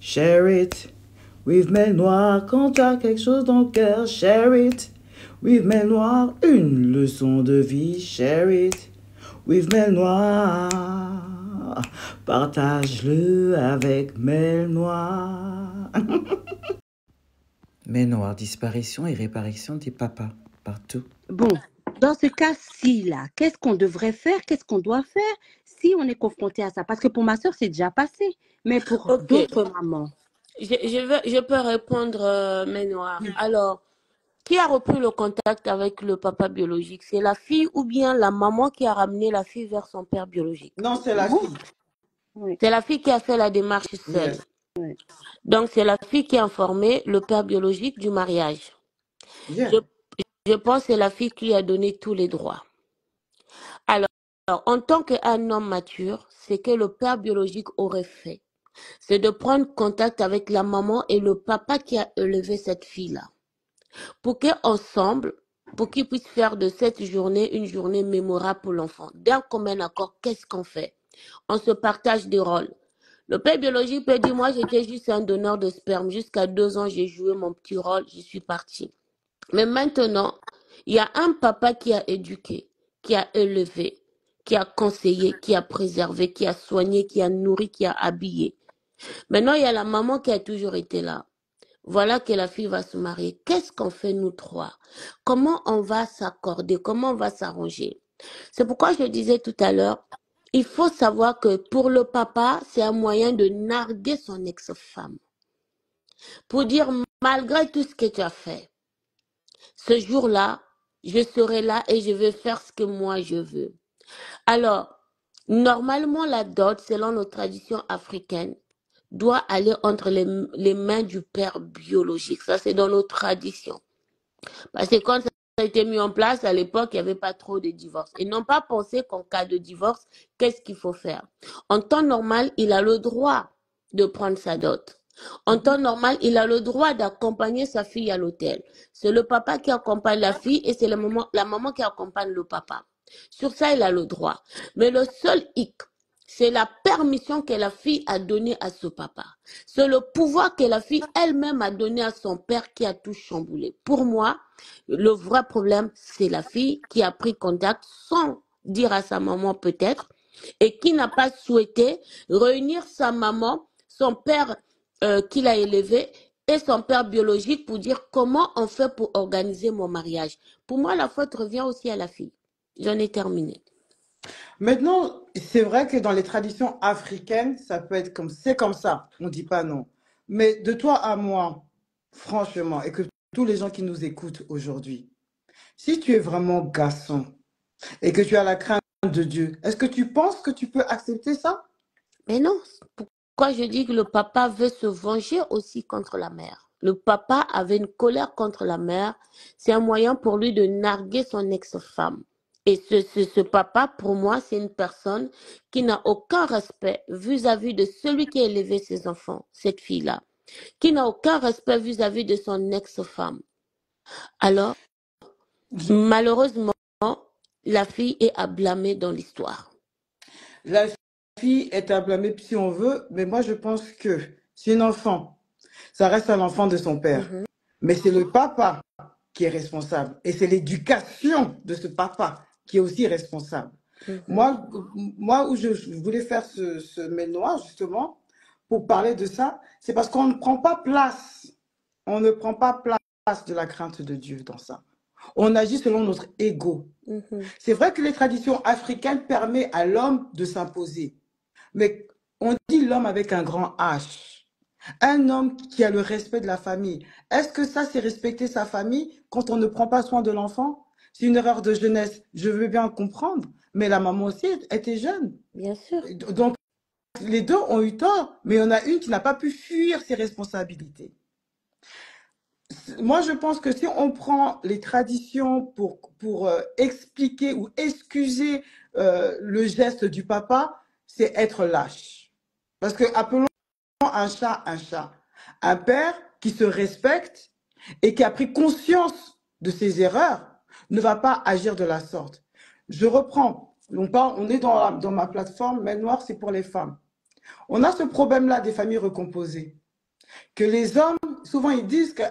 Share it with Mel Noir. Quand t'as quelque chose dans le cœur, share it with Mel Noir. Une leçon de vie, share it with Mel Noir. Partage-le avec Mel Noir. Mel Noir, disparition et réparation des papas partout. Bon, dans ce cas-ci, là, qu'est-ce qu'on devrait faire? Qu'est-ce qu'on doit faire si on est confronté à ça? Parce que pour ma soeur, c'est déjà passé. Mais pour Ok, d'autres mamans, je peux répondre, Ménoir. Alors, qui a repris le contact avec le papa biologique? C'est la fille ou bien la maman qui a ramené la fille vers son père biologique? Non, c'est la fille. oui, C'est la fille qui a fait la démarche seule. Yes. oui. Donc, c'est la fille qui a informé le père biologique du mariage. Yeah. Je, je pense que c'est la fille qui lui a donné tous les droits. Alors, en tant qu'un homme mature, ce que le père biologique aurait fait, c'est de prendre contact avec la maman et le papa qui a élevé cette fille-là. Pour qu'ensemble, pour qu'ils puissent faire de cette journée une journée mémorable pour l'enfant. D'un commun accord, qu'est-ce qu'on fait? On se partage des rôles. Le père biologique peut dire, moi j'étais juste un donneur de sperme. Jusqu'à 2 ans, j'ai joué mon petit rôle, je suis parti. Mais maintenant, il y a un papa qui a éduqué, qui a élevé, qui a conseillé, qui a préservé, qui a soigné, qui a nourri, qui a habillé. Maintenant, il y a la maman qui a toujours été là. Voilà que la fille va se marier. Qu'est-ce qu'on fait nous trois? Comment on va s'accorder? Comment on va s'arranger? C'est pourquoi je disais tout à l'heure, il faut savoir que pour le papa, c'est un moyen de narguer son ex-femme. Pour dire, malgré tout ce que tu as fait, ce jour-là, je serai là et je vais faire ce que moi je veux. Alors, normalement, la dot, selon nos traditions africaines, doit aller entre les mains du père biologique. Ça, c'est dans nos traditions. Parce que quand ça a été mis en place, à l'époque, il n'y avait pas trop de divorces. Ils n'ont pas pensé qu'en cas de divorce, qu'est-ce qu'il faut faire? En temps normal, il a le droit de prendre sa dot. En temps normal, il a le droit d'accompagner sa fille à l'hôtel. C'est le papa qui accompagne la fille et c'est la maman qui accompagne le papa. Sur ça, il a le droit. Mais le seul hic, c'est la permission que la fille a donnée à ce papa. C'est le pouvoir que la fille elle-même a donné à son père qui a tout chamboulé. Pour moi, le vrai problème, c'est la fille qui a pris contact sans dire à sa maman peut-être et qui n'a pas souhaité réunir sa maman, son père qui l'a élevé et son père biologique pour dire comment on fait pour organiser mon mariage. Pour moi, la faute revient aussi à la fille. J'en ai terminé. Maintenant, c'est vrai que dans les traditions africaines, ça peut être comme c'est comme ça. On dit pas non. Mais de toi à moi, franchement, et que tous les gens qui nous écoutent aujourd'hui, si tu es vraiment garçon et que tu as la crainte de Dieu, est-ce que tu penses que tu peux accepter ça? Mais non, pourquoi je dis que le papa veut se venger aussi contre la mère? Le papa avait une colère contre la mère. C'est un moyen pour lui de narguer son ex-femme. Et ce papa, pour moi, c'est une personne qui n'a aucun respect vis-à-vis de celui qui a élevé ses enfants, cette fille-là, qui n'a aucun respect vis-à-vis de son ex-femme. Alors, malheureusement, la fille est à blâmer dans l'histoire. La fille est à blâmer si on veut, mais moi je pense que c'est une enfant. Ça reste un enfant de son père. Mhm, Mais c'est le papa qui est responsable. Et c'est l'éducation de ce papa qui est aussi responsable. mhm. Moi où je voulais faire ce mémoire, justement, pour parler de ça, c'est parce qu'on ne prend pas place. On ne prend pas place de la crainte de Dieu dans ça. On agit selon notre ego. Mhm. C'est vrai que les traditions africaines permettent à l'homme de s'imposer. Mais on dit l'homme avec un grand H. Un homme qui a le respect de la famille. Est-ce que ça, c'est respecter sa famille quand on ne prend pas soin de l'enfant? C'est une erreur de jeunesse. Je veux bien comprendre. Mais la maman aussi était jeune. Bien sûr. Donc, les deux ont eu tort. Mais il y en a une qui n'a pas pu fuir ses responsabilités. Moi, je pense que si on prend les traditions pour expliquer ou excuser le geste du papa, c'est être lâche. Parce que appelons un chat un chat. Un père qui se respecte et qui a pris conscience de ses erreurs ne va pas agir de la sorte. Je reprends. On est dans ma plateforme, Mail Noire, c'est pour les femmes. On a ce problème-là des familles recomposées. Que les hommes, souvent, ils disent que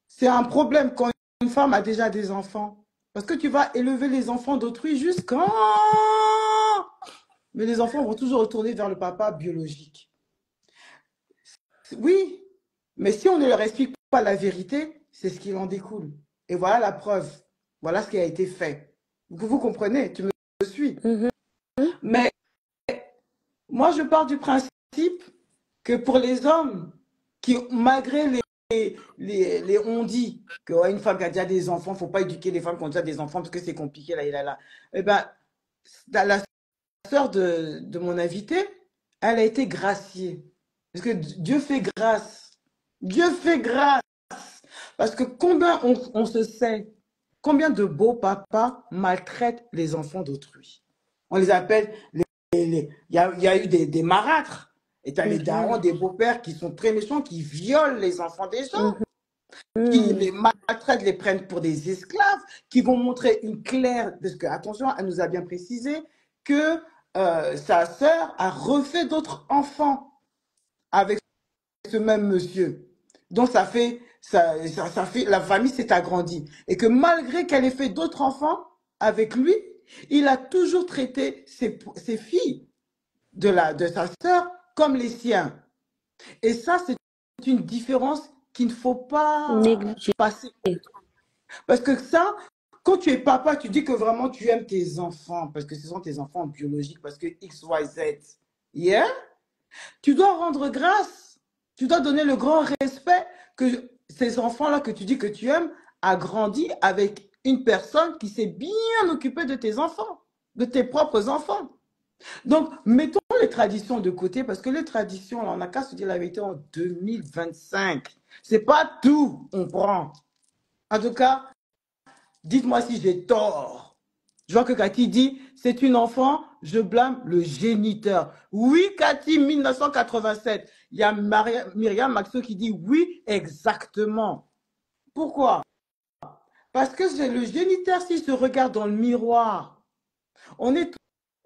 c'est un problème quand une femme a déjà des enfants. Parce que tu vas élever les enfants d'autrui jusqu'à... Mais les enfants vont toujours retourner vers le papa biologique. Oui, mais si on ne leur explique pas la vérité, c'est ce qu'il en découle. Et voilà la preuve. Voilà ce qui a été fait. Vous comprenez, tu me suis. Mhm. Mais moi, je pars du principe que pour les hommes, qui, malgré les on-dit, qu'une femme qui a déjà des enfants, il ne faut pas éduquer les femmes qui ont déjà des enfants parce que c'est compliqué, là. Eh ben, la sœur de mon invité, elle a été graciée. Parce que Dieu fait grâce. Dieu fait grâce. Parce que combien on se sait, combien de beaux papas maltraitent les enfants d'autrui. On les appelle, il y a eu des marâtres. Et tu as les darons, des beaux-pères qui sont très méchants, qui violent les enfants des gens, qui les maltraitent, les prennent pour des esclaves, qui vont montrer une claire... Parce que, attention, elle nous a bien précisé que sa sœur a refait d'autres enfants avec ce même monsieur. Donc ça fait, la famille s'est agrandie. Et que malgré qu'elle ait fait d'autres enfants avec lui, il a toujours traité ses filles de sa sœur comme les siens. Et ça, c'est une différence qu'il ne faut pas Négligé. passer. Parce que ça, quand tu es papa, tu dis que vraiment tu aimes tes enfants, parce que ce sont tes enfants biologiques, parce que X, Y, Z. Yeah? Tu dois rendre grâce. Tu dois donner le grand respect que ces enfants-là que tu dis que tu aimes a grandi avec une personne qui s'est bien occupée de tes enfants, de tes propres enfants. Donc, mettons les traditions de côté parce que les traditions, là, on n'a qu'à se dire la vérité en 2025. C'est pas tout, on prend. En tout cas, dites-moi si j'ai tort. Je vois que Cathy dit, c'est une enfant, je blâme le géniteur. Oui, Cathy, 1987. Il y a Myriam Maxo qui dit oui, exactement. Pourquoi? Parce que c'est le géniteur, s'il se regarde dans le miroir, on est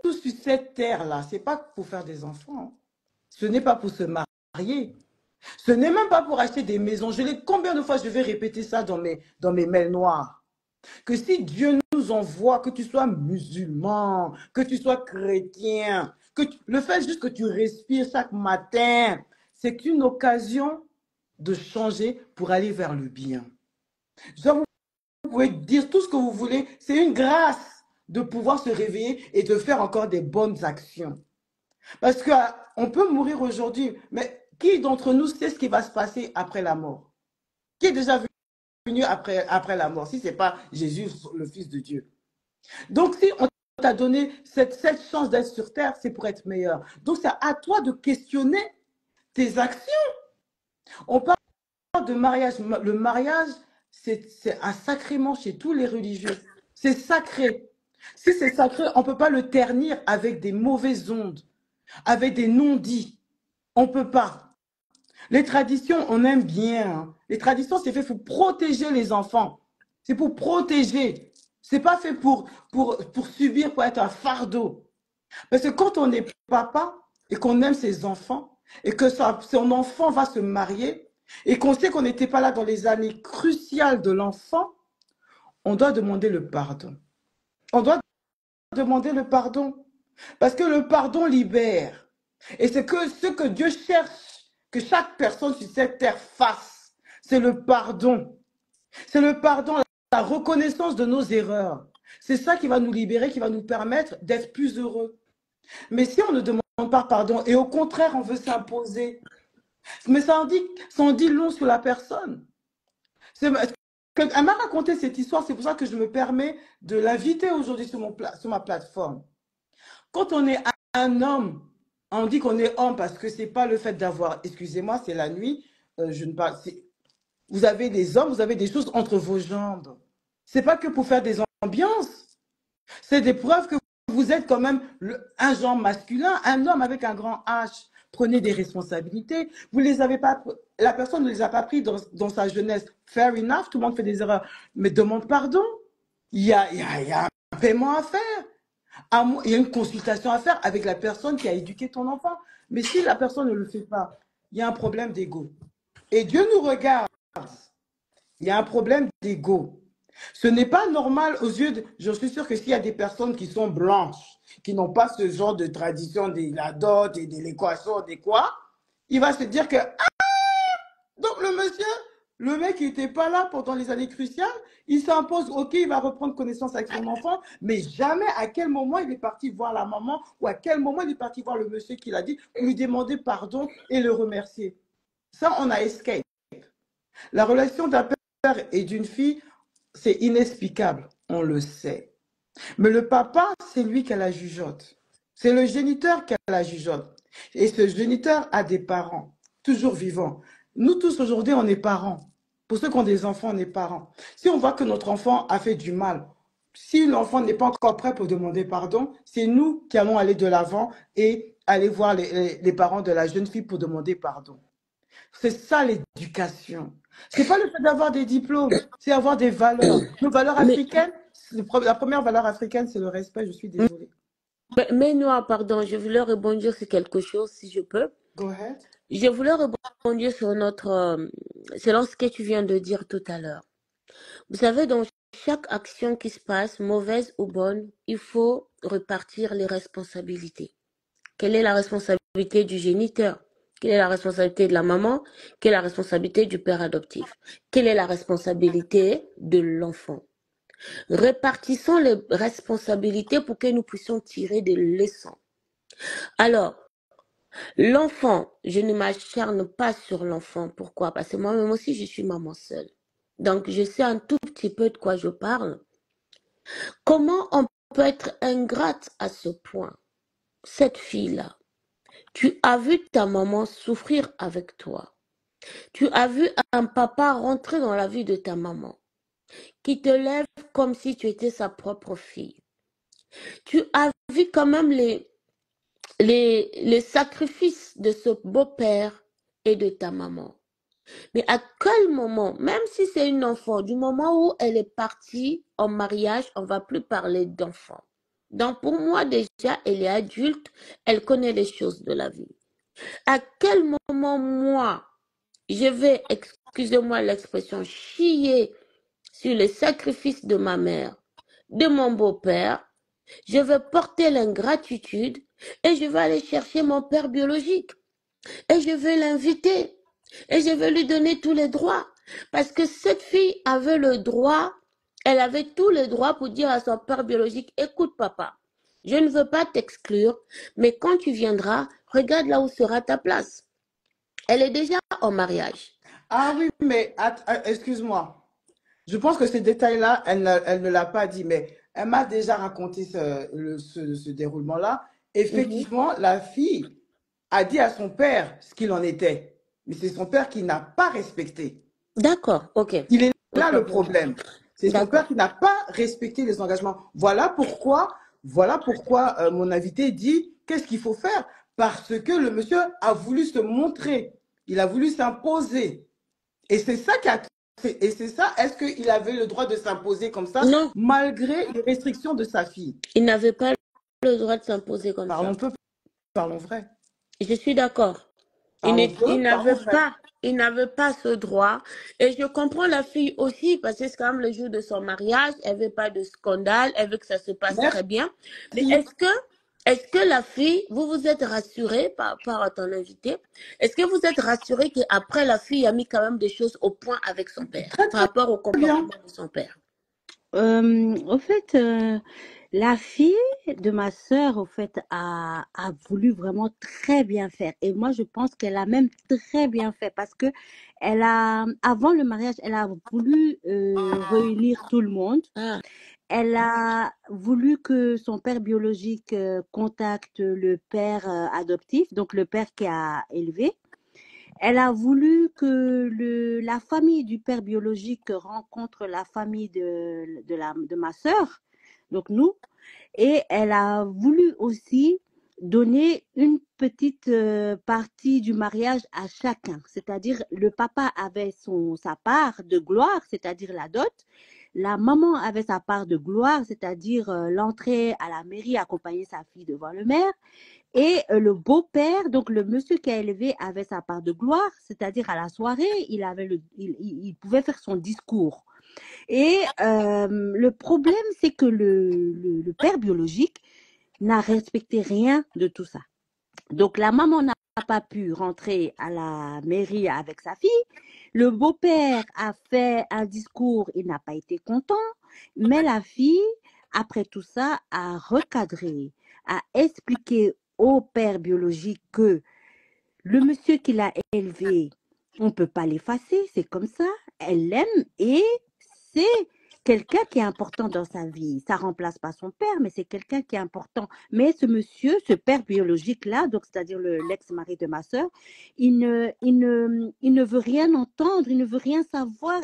tous sur cette terre-là. Ce n'est pas pour faire des enfants. Ce n'est pas pour se marier. Ce n'est même pas pour acheter des maisons. Combien de fois je vais répéter ça dans mes mails noirs? Que si Dieu nous envoie, que tu sois musulman, que tu sois chrétien, le fait juste que tu respires chaque matin, c'est une occasion de changer pour aller vers le bien. Vous pouvez dire tout ce que vous voulez, c'est une grâce de pouvoir se réveiller et de faire encore des bonnes actions. Parce qu'on peut mourir aujourd'hui, mais qui d'entre nous sait ce qui va se passer après la mort? Qui est déjà venu après la mort, si ce n'est pas Jésus, le Fils de Dieu? Donc, si on t'a donné cette chance d'être sur terre, c'est pour être meilleur. Donc, c'est à toi de questionner tes actions. On parle de mariage. Le mariage, c'est un sacrement chez tous les religieux. C'est sacré. Si c'est sacré, on ne peut pas le ternir avec des mauvaises ondes, avec des non-dits. On ne peut pas. Les traditions, on aime bien. Hein. Les traditions, c'est fait pour protéger les enfants. C'est pour protéger. C'est pas fait pour subir, pour être un fardeau. Parce que quand on est papa et qu'on aime ses enfants et que son enfant va se marier et qu'on sait qu'on n'était pas là dans les années cruciales de l'enfant, on doit demander le pardon. On doit demander le pardon. Parce que le pardon libère. Et c'est que ce que Dieu cherche que chaque personne sur cette terre fasse, c'est le pardon. C'est le pardon, la reconnaissance de nos erreurs. C'est ça qui va nous libérer, qui va nous permettre d'être plus heureux. Mais si on ne demande pas pardon et au contraire on veut s'imposer, mais ça en dit long sur la personne. Elle m'a raconté cette histoire, c'est pour ça que je me permets de l'inviter aujourd'hui sur ma plateforme. Quand on est un homme, on dit qu'on est homme parce que c'est pas le fait d'avoir, excusez-moi, c'est la nuit, je ne parle, vous avez des hommes, vous avez des choses entre vos jambes. C'est pas que pour faire des ambiances, c'est des preuves que vous êtes quand même un genre masculin, un homme avec un grand H. Prenez des responsabilités. Vous les avez pas, la personne ne les a pas pris dans sa jeunesse. Fair enough, tout le monde fait des erreurs. Mais demande pardon. Il y a un paiement à faire. Il y a une consultation à faire avec la personne qui a éduqué ton enfant. Mais si la personne ne le fait pas, il y a un problème d'ego. Et Dieu nous regarde. Il y a un problème d'ego. Ce n'est pas normal aux yeux de... Je suis sûre que s'il y a des personnes qui sont blanches, qui n'ont pas ce genre de tradition de la dot et de l'équation, des quoi, il va se dire que, donc le mec qui n'était pas là pendant les années cruciales, il s'impose, ok, il va reprendre connaissance avec son enfant, mais jamais à quel moment il est parti voir la maman ou à quel moment il est parti voir le monsieur qui l'a dit pour lui demander pardon et le remercier. Ça, on a escape. La relation d'un père et d'une fille, c'est inexplicable, on le sait. Mais le papa, c'est lui qui a la jugeote. C'est le géniteur qui a la jugeote. Et ce géniteur a des parents, toujours vivants. Nous tous aujourd'hui, on est parents. Pour ceux qui ont des enfants, on est parents. Si on voit que notre enfant a fait du mal, si l'enfant n'est pas encore prêt pour demander pardon, c'est nous qui allons aller de l'avant et aller voir les parents de la jeune fille pour demander pardon. C'est ça l'éducation. C'est pas le fait d'avoir des diplômes, c'est avoir des valeurs. Nos valeurs Mais, africaines, la première valeur africaine, c'est le respect. Je suis désolée. mais Noah, pardon, je voulais rebondir sur quelque chose, si je peux. Go ahead. Je voulais rebondir sur selon ce que tu viens de dire tout à l'heure. Vous savez, dans chaque action qui se passe, mauvaise ou bonne, il faut repartir les responsabilités. Quelle est la responsabilité du géniteur? Quelle est la responsabilité de la maman? Quelle est la responsabilité du père adoptif? Quelle est la responsabilité de l'enfant? Répartissons les responsabilités pour que nous puissions tirer des leçons. Alors, l'enfant, je ne m'acharne pas sur l'enfant. Pourquoi? Parce que moi-même aussi, je suis maman seule. Donc, je sais un tout petit peu de quoi je parle. Comment on peut être ingrate à ce point? Cette fille-là, tu as vu ta maman souffrir avec toi. Tu as vu un papa rentrer dans la vie de ta maman, qui te lève comme si tu étais sa propre fille. Tu as vu quand même les sacrifices de ce beau-père et de ta maman. Mais à quel moment, même si c'est une enfant, du moment où elle est partie en mariage, on ne va plus parler d'enfant. Donc pour moi déjà, elle est adulte, elle connaît les choses de la vie. À quel moment moi, je vais, excusez-moi l'expression, chier sur les sacrifices de ma mère, de mon beau-père, je vais porter l'ingratitude et je vais aller chercher mon père biologique et je vais l'inviter et je vais lui donner tous les droits parce que cette fille avait le droit, elle avait tous les droits pour dire à son père biologique, écoute papa, je ne veux pas t'exclure, mais quand tu viendras, regarde là où sera ta place. Elle est déjà en mariage. Ah oui, mais excuse-moi. Je pense que ces détails-là, elle ne l'a pas dit, mais elle m'a déjà raconté ce déroulement-là. Effectivement, la fille a dit à son père ce qu'il en était. Mais c'est son père qui n'a pas respecté. D'accord, ok. Il est là Ok. le problème. C'est son D'accord. père qui n'a pas respecté les engagements. Voilà pourquoi mon invité dit qu'est-ce qu'il faut faire? Parce que le monsieur a voulu se montrer. Il a voulu s'imposer. Et c'est ça est-ce qu'il avait le droit de s'imposer comme ça, Non, malgré les restrictions de sa fille? il n'avait pas le droit de s'imposer comme Parlons ça. peu, parlons vrai. Je suis d'accord. Parlons peu, parlons vrai. Il n'avait pas ce droit. Et je comprends la fille aussi, parce que c'est quand même le jour de son mariage, elle veut pas de scandale, elle veut que ça se passe très bien. Mais est-ce que la fille, vous vous êtes rassurée par rapport à ton invité? Est-ce que vous êtes rassurée qu'après la fille a mis quand même des choses au point avec son père, Très, par rapport au bien. comportement de son père? Au fait, la fille de ma sœur, au fait, a voulu vraiment très bien faire. Et moi, je pense qu'elle a même très bien fait parce que avant le mariage, elle a voulu réunir tout le monde. Ah, Elle a voulu que son père biologique contacte le père adoptif, donc le père qui a élevé. Elle a voulu que la famille du père biologique rencontre la famille de ma sœur, donc nous, et elle a voulu aussi donner une petite partie du mariage à chacun, c'est-à-dire le papa avait sa part de gloire, c'est-à-dire la dot, la maman avait sa part de gloire, c'est-à-dire l'entrée à la mairie, accompagner sa fille devant le maire, Et le beau-père, donc le monsieur qui a élevé, avait sa part de gloire, c'est-à-dire à la soirée, il pouvait faire son discours. Et le problème, c'est que le père biologique n'a respecté rien de tout ça. Donc la maman n'a pas pu rentrer à la mairie avec sa fille. Le beau-père a fait un discours, il n'a pas été content, mais la fille, après tout ça, a recadré, a expliqué au père biologique que le monsieur qui l'a élevé, on ne peut pas l'effacer, c'est comme ça, elle l'aime et c'est quelqu'un qui est important dans sa vie. Ça remplace pas son père, mais c'est quelqu'un qui est important. Mais ce monsieur, ce père biologique-là, donc c'est-à-dire l'ex-mari de ma sœur, il ne veut rien entendre, il ne veut rien savoir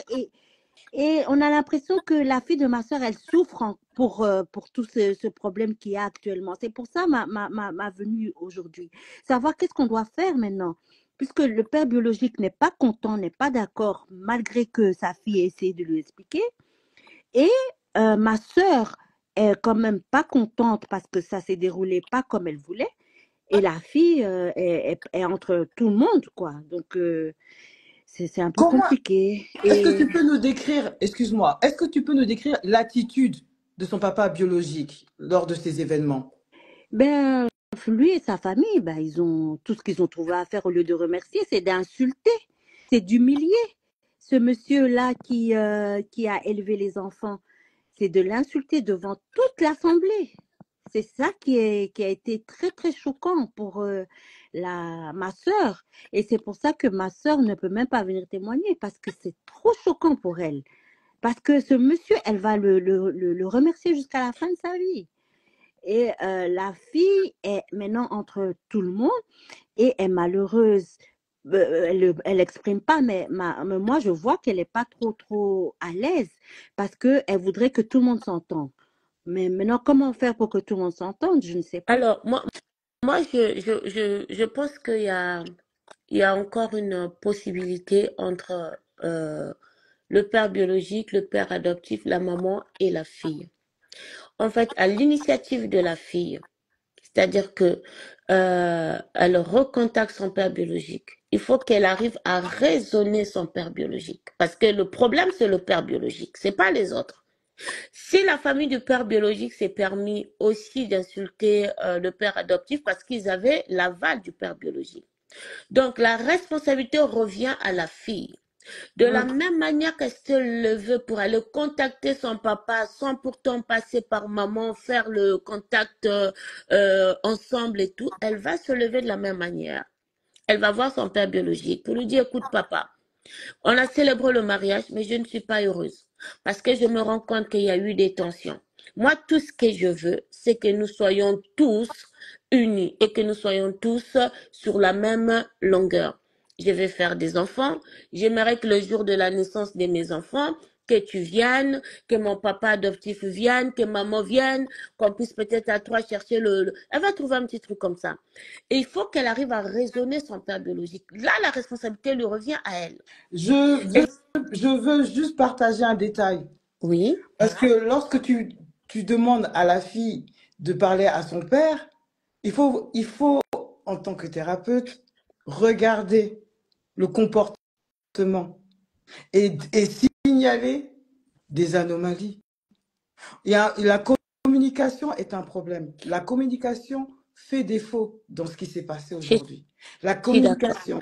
et on a l'impression que la fille de ma sœur, elle souffre pour tout ce problème qu'il y a actuellement. C'est pour ça ma venue aujourd'hui. Savoir qu'est-ce qu'on doit faire maintenant. Puisque le père biologique n'est pas content, n'est pas d'accord, malgré que sa fille essaie de lui expliquer. Et ma sœur est quand même pas contente parce que ça s'est déroulé pas comme elle voulait. Et la fille est entre tout le monde, quoi. Donc, c'est un peu Comment compliqué. est-ce que Et tu peux nous décrire, excuse-moi, est-ce que tu peux nous décrire l'attitude de son papa biologique lors de ces événements? ben, lui et sa famille, ben, ils ont tout ce qu'ils ont trouvé à faire au lieu de remercier, c'est d'insulter, c'est d'humilier. Ce monsieur-là qui a élevé les enfants, c'est de l'insulter devant toute l'assemblée. C'est ça qui a été très très choquant pour ma sœur. Et c'est pour ça que ma sœur ne peut même pas venir témoigner parce que c'est trop choquant pour elle. Parce que ce monsieur, elle va le remercier jusqu'à la fin de sa vie. Et la fille est maintenant entre tout le monde et est malheureuse. Elle n'exprime pas, mais moi, je vois qu'elle n'est pas trop à l'aise parce qu'elle voudrait que tout le monde s'entende. Mais maintenant, comment faire pour que tout le monde s'entende? Je ne sais pas. Alors, moi je pense il y a encore une possibilité entre le père biologique, le père adoptif, la maman et la fille. En fait, à l'initiative de la fille, c'est-à-dire que elle recontacte son père biologique. Il faut qu'elle arrive à raisonner son père biologique. Parce que le problème, c'est le père biologique, c'est pas les autres. Si la famille du père biologique s'est permis aussi d'insulter le père adoptif parce qu'ils avaient l'aval du père biologique. Donc la responsabilité revient à la fille. De la même manière qu'elle se levait pour aller contacter son papa sans pourtant passer par maman, faire le contact ensemble et tout, elle va se lever de la même manière. Elle va voir son père biologique pour lui dire, écoute papa, on a célébré le mariage, mais je ne suis pas heureuse parce que je me rends compte qu'il y a eu des tensions. Moi, tout ce que je veux, c'est que nous soyons tous unis et que nous soyons tous sur la même longueur. Je vais faire des enfants. J'aimerais que le jour de la naissance de mes enfants, que tu viennes, que mon papa adoptif vienne, que maman vienne, qu'on puisse peut-être à trois chercher Elle va trouver un petit truc comme ça. Et il faut qu'elle arrive à raisonner son père biologique. Là, la responsabilité lui revient à elle. Je je veux juste partager un détail. Oui. Parce que lorsque tu demandes à la fille de parler à son père, il faut, en tant que thérapeute, regarder le comportement et signaler des anomalies. La communication est un problème. La communication fait défaut dans ce qui s'est passé Je aujourd'hui. La suis d'accord. communication.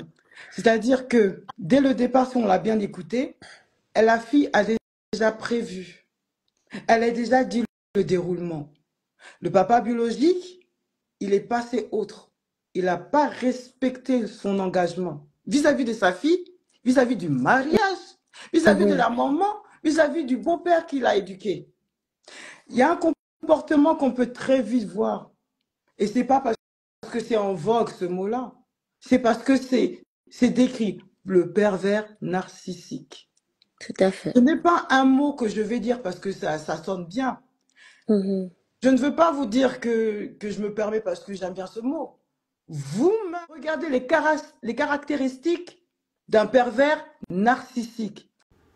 C'est-à-dire que dès le départ, si on l'a bien écouté, la fille a déjà prévu. Elle a déjà dit le déroulement. Le papa biologique, il est passé autre. Il n'a pas respecté son engagement vis-à-vis de sa fille, vis-à-vis du mariage, vis-à-vis de la maman, vis-à-vis du beau-père qu'il a éduqué. Il y a un comportement qu'on peut très vite voir. Et ce n'est pas parce que c'est en vogue ce mot-là. C'est parce que c'est décrit le pervers narcissique. Tout à fait. Ce n'est pas un mot que je vais dire parce que ça sonne bien. Je ne veux pas vous dire que je me permets parce que j'aime bien ce mot. Vous regardez les caractéristiques d'un pervers narcissique.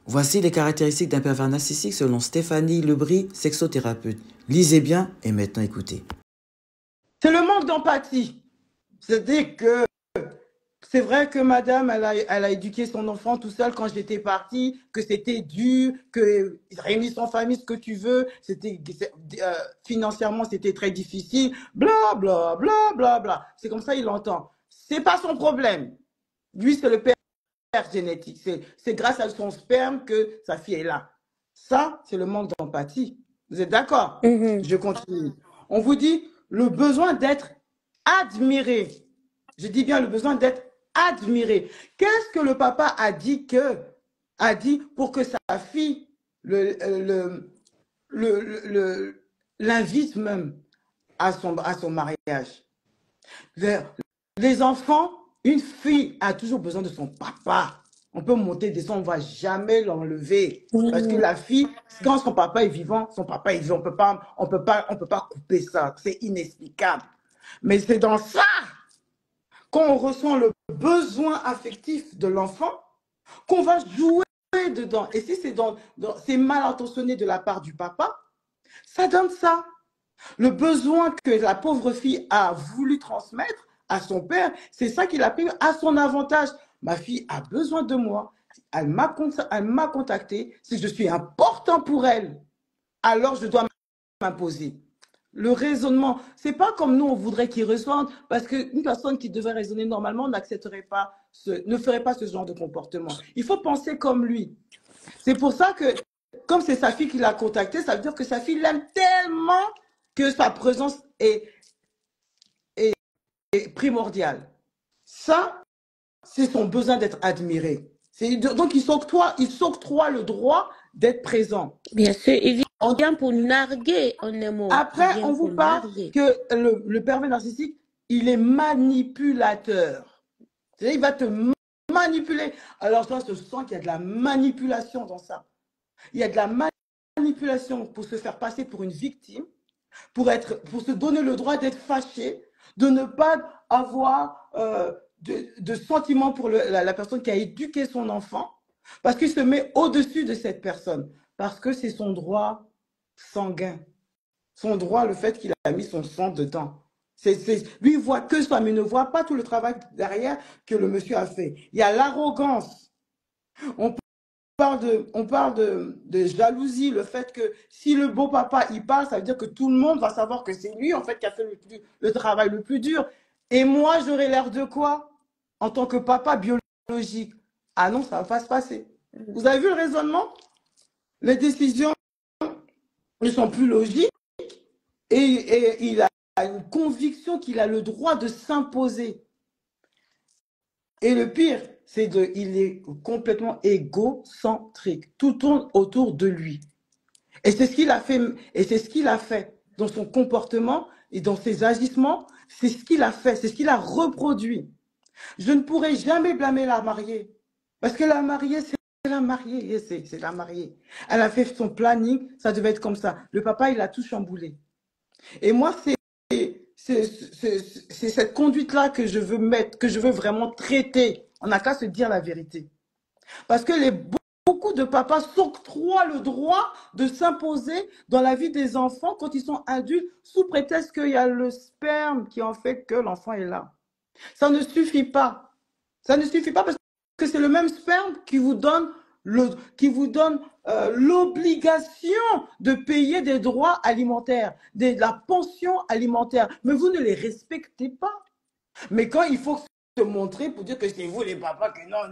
Voici les caractéristiques d'un pervers narcissique selon Stéphanie Lebris, sexothérapeute. Lisez bien et maintenant écoutez. C'est le manque d'empathie. C'était que c'est vrai que madame, elle a éduqué son enfant tout seul quand j'étais partie, que c'était dur, que réunir son famille, ce que tu veux, financièrement, c'était très difficile, bla, bla, bla, bla, bla. C'est comme ça, il l'entend. C'est pas son problème. Lui, c'est le père génétique. C'est grâce à son sperme que sa fille est là. Ça, c'est le manque d'empathie. Vous êtes d'accord? Je continue. On vous dit le besoin d'être admiré. Je dis bien le besoin d'être admiré. Qu'est-ce que le papa a dit pour que sa fille l'invite même à son mariage? Les enfants, une fille a toujours besoin de son papa. On peut monter, descendre, on ne va jamais l'enlever. Parce que la fille, quand son papa est vivant, son papa est vivant. On peut pas couper ça. C'est inexplicable. Mais c'est dans ça qu'on ressent le besoin affectif de l'enfant qu'on va jouer dedans. Et si c'est mal intentionné de la part du papa, ça donne ça. Le besoin que la pauvre fille a voulu transmettre à son père, c'est ça qu'il a pris à son avantage. Ma fille a besoin de moi. Elle m'a contacté. Si je suis important pour elle, alors je dois m'imposer. Le raisonnement, c'est pas comme nous on voudrait qu'il reçoive, parce qu'une personne qui devrait raisonner normalement ne ferait pas ce genre de comportement. Il faut penser comme lui. C'est pour ça que, comme c'est sa fille qui l'a contacté, ça veut dire que sa fille l'aime tellement que sa présence est primordiale. Ça, c'est son besoin d'être admiré. Donc, il s'octroie le droit d'être présent. Bien sûr, il vient pour narguer, en un mot. Après, on vous parle que le pervers narcissique, il est manipulateur. C'est-à-dire, il va te manipuler. Alors, toi, je sens qu'il y a de la manipulation dans ça. Il y a de la manipulation pour se faire passer pour une victime, pour se donner le droit d'être fâché, de ne pas avoir de sentiments pour la personne qui a éduqué son enfant, parce qu'il se met au-dessus de cette personne, parce que c'est son droit sanguin, son droit, le fait qu'il a mis son sang dedans. Lui, il voit que ça, mais il ne voit pas tout le travail derrière que le monsieur a fait. Il y a l'arrogance. On parle de jalousie, le fait que si le beau papa il parle, ça veut dire que tout le monde va savoir que c'est lui en fait qui a fait le travail le plus dur. Et moi, j'aurais l'air de quoi en tant que papa biologique? Ah non, ça ne va pas se passer. Vous avez vu le raisonnement? Les décisions ne sont plus logiques et il a une conviction qu'il a le droit de s'imposer. Et le pire, il est complètement égocentrique. Tout tourne autour de lui. Et c'est ce qu'il a fait, dans son comportement et dans ses agissements. C'est ce qu'il a fait, c'est ce qu'il a reproduit. Je ne pourrai jamais blâmer la mariée. Parce que la mariée, c'est la mariée. C'est la mariée. Elle a fait son planning, ça devait être comme ça. Le papa, il a tout chamboulé. Et moi, c'est cette conduite-là que je veux vraiment traiter. On n'a qu'à se dire la vérité. Parce que beaucoup de papas s'octroient le droit de s'imposer dans la vie des enfants quand ils sont adultes, sous prétexte qu'il y a le sperme qui en fait que l'enfant est là. Ça ne suffit pas. Ça ne suffit pas parce que c'est le même sperme qui vous donne l'obligation de payer des droits alimentaires, de la pension alimentaire. Mais vous ne les respectez pas. Mais quand il faut se montrer pour dire que c'est vous les papas que non,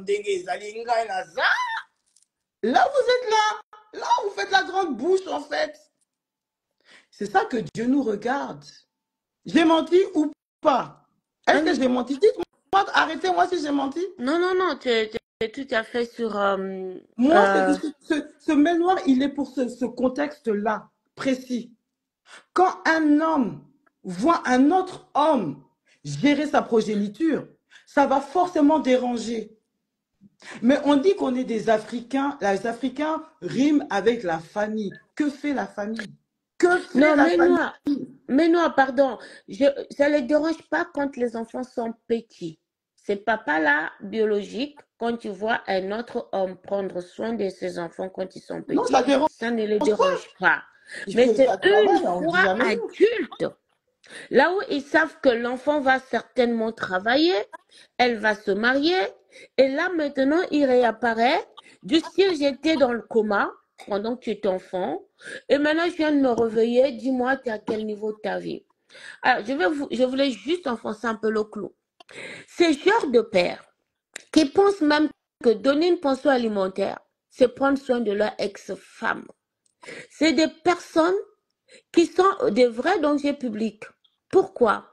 là vous êtes là. Là vous faites la grande bouche en fait. C'est ça que Dieu nous regarde. J'ai menti ou pas? Est-ce que j'ai menti? Dites-moi, arrêtez-moi si j'ai menti. Non, tu es tout à fait sur... Moi, ce mail noir, il est pour ce contexte-là, précis. Quand un homme voit un autre homme gérer sa progéniture, ça va forcément déranger. Mais on dit qu'on est des Africains. Les Africains riment avec la famille. Que fait la famille? Que fait la famille? Mais non, pardon. Ça ne les dérange pas quand les enfants sont petits. Ces papas-là, biologiques, quand tu vois un autre homme prendre soin de ses enfants quand ils sont petits, non, ça ne les dérange pas. Mais c'est une fois adulte Là où ils savent que l'enfant va certainement travailler, elle va se marier, et là maintenant il réapparaît du style j'étais dans le coma pendant que tu étais enfant, et maintenant je viens de me réveiller, dis-moi tu es à quel niveau de ta vie. Alors je voulais juste enfoncer un peu le clou. Ces genres de pères qui pensent même que donner une pension alimentaire, c'est prendre soin de leur ex-femme. C'est des personnes qui sont des vrais dangers publics. Pourquoi?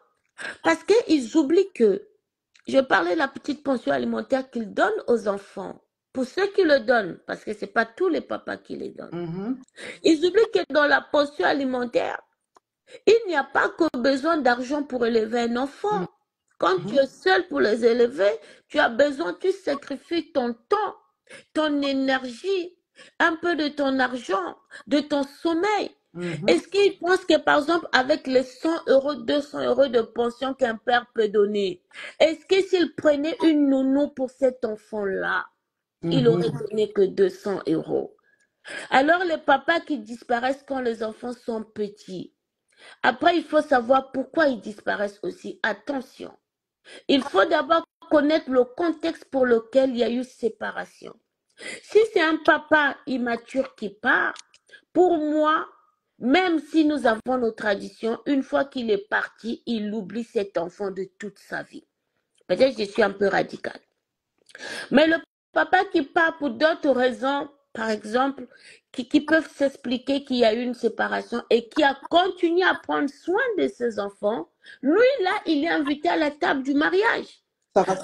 Parce qu'ils oublient que, je parlais de la petite pension alimentaire qu'ils donnent aux enfants. Pour ceux qui le donnent, parce que ce n'est pas tous les papas qui les donnent. Ils oublient que dans la pension alimentaire, il n'y a pas que besoin d'argent pour élever un enfant. Quand tu es seul pour les élever, tu as besoin, tu sacrifies ton temps, ton énergie, un peu de ton argent, de ton sommeil. Est-ce qu'ils pensent que, par exemple, avec les 100 euros, 200 euros de pension qu'un père peut donner, est-ce que s'il prenait une nounou pour cet enfant-là, il aurait donné que 200 euros? Alors, les papas qui disparaissent quand les enfants sont petits, après, il faut savoir pourquoi ils disparaissent aussi. Attention, il faut d'abord connaître le contexte pour lequel il y a eu séparation. Si c'est un papa immature qui part, pour moi, même si nous avons nos traditions, une fois qu'il est parti, il oublie cet enfant de toute sa vie. Peut-être que je suis un peu radicale. Mais le papa qui part pour d'autres raisons, par exemple, qui peuvent s'expliquer qu'il y a eu une séparation et qui a continué à prendre soin de ses enfants, lui, là, il est invité à la table du mariage.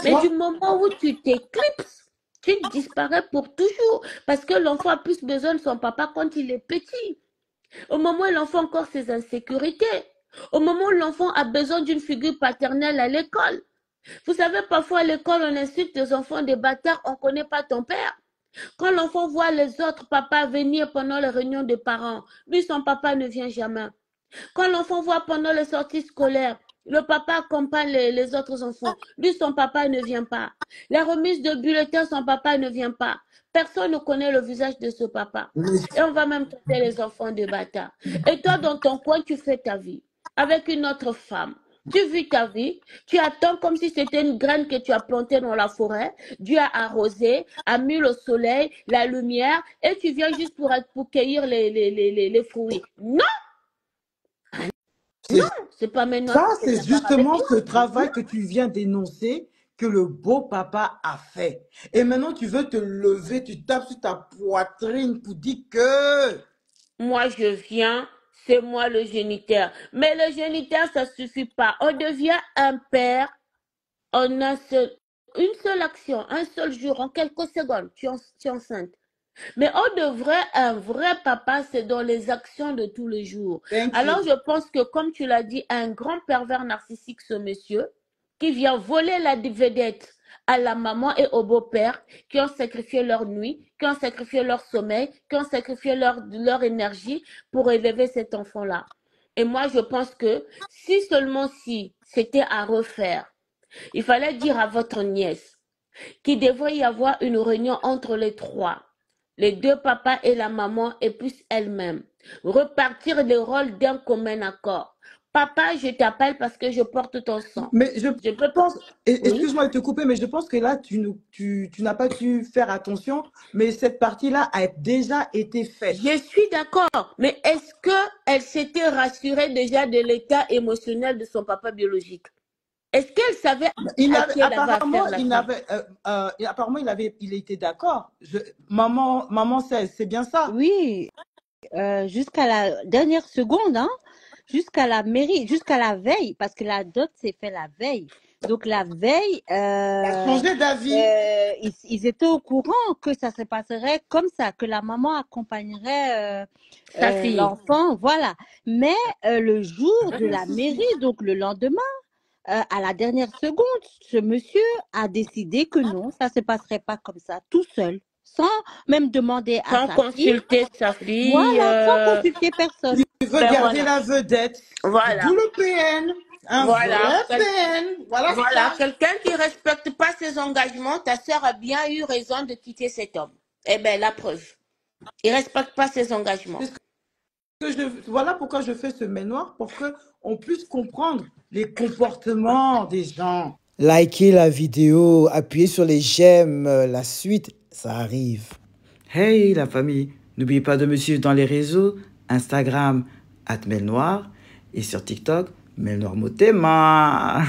Mais du moment où tu t'éclipses, tu disparais pour toujours. Parce que l'enfant a plus besoin de son papa quand il est petit. Au moment où l'enfant a encore ses insécurités. Au moment où l'enfant a besoin d'une figure paternelle à l'école. Vous savez, parfois à l'école, on insulte des enfants des bâtards, on ne connaît pas ton père. Quand l'enfant voit les autres papas venir pendant les réunions de parents, lui, son papa ne vient jamais. Quand l'enfant voit pendant les sorties scolaires, le papa accompagne les autres enfants. Lui, son papa ne vient pas. La remise de bulletins, son papa ne vient pas. Personne ne connaît le visage de ce papa. Et on va même traiter les enfants de bâtards. Et toi, dans ton coin, tu fais ta vie avec une autre femme. Tu vis ta vie, tu attends comme si c'était une graine que tu as plantée dans la forêt. Dieu a arrosé, a mis le soleil, la lumière, et tu viens juste pour cueillir les fruits. Non! Non, c'est pas maintenant. Ça, c'est justement ce travail que tu viens d'énoncer que le beau papa a fait. Et maintenant, tu veux te lever, tu tapes sur ta poitrine pour dire que... Moi, je viens, c'est moi le géniteur. Mais le géniteur, ça suffit pas. On devient un père en une seule action, un seul jour, en quelques secondes, tu es enceinte. Mais on devrait, un vrai papa, c'est dans les actions de tous les jours. Alors, je pense que, comme tu l'as dit, un grand pervers narcissique, ce monsieur, qui vient voler la vedette à la maman et au beau-père, qui ont sacrifié leur nuit, qui ont sacrifié leur sommeil, qui ont sacrifié leur énergie pour élever cet enfant-là. Et moi, je pense que si seulement si c'était à refaire, il fallait dire à votre nièce qu'il devrait y avoir une réunion entre les trois, les deux papas et la maman et plus elle-même. Repartir les rôles d'un commun accord. Papa, je t'appelle parce que je porte ton sang. Mais je pense, Oui. excuse-moi de te couper, mais je pense que là, tu n'as pas dû faire attention, mais cette partie-là a déjà été faite. Je suis d'accord, mais est-ce qu'elle s'était rassurée déjà de l'état émotionnel de son papa biologique? Est-ce qu'elle savait à qui elle avait apparemment, affaire apparemment, il était d'accord. Maman, c'est bien ça. Oui, jusqu'à la dernière seconde, hein, jusqu'à la mairie, jusqu'à la veille, parce que la dot s'est fait la veille. Donc la veille, Changer d'avis. ils étaient au courant que ça se passerait comme ça, que la maman accompagnerait sa fille. l'enfant, voilà. Mais le jour de la mairie, donc le lendemain, à la dernière seconde, ce monsieur a décidé que non, ça se passerait pas comme ça, tout seul, sans même demander à Sans sa consulter fille. sa fille. Voilà, sans consulter personne. Il veut garder la vedette. Voilà. D'où le PN. Un vrai PN. Voilà ça. Quelqu'un qui ne respecte pas ses engagements, ta sœur a bien eu raison de quitter cet homme. Eh bien, la preuve. Il ne respecte pas ses engagements. Voilà pourquoi je fais ce mail noir, pour qu'on puisse comprendre les comportements des gens. Likez la vidéo, appuyez sur les j'aime, la suite, ça arrive. Hey la famille, n'oubliez pas de me suivre dans les réseaux, Instagram, @mailnoir, et sur TikTok, Mailnoir Motema.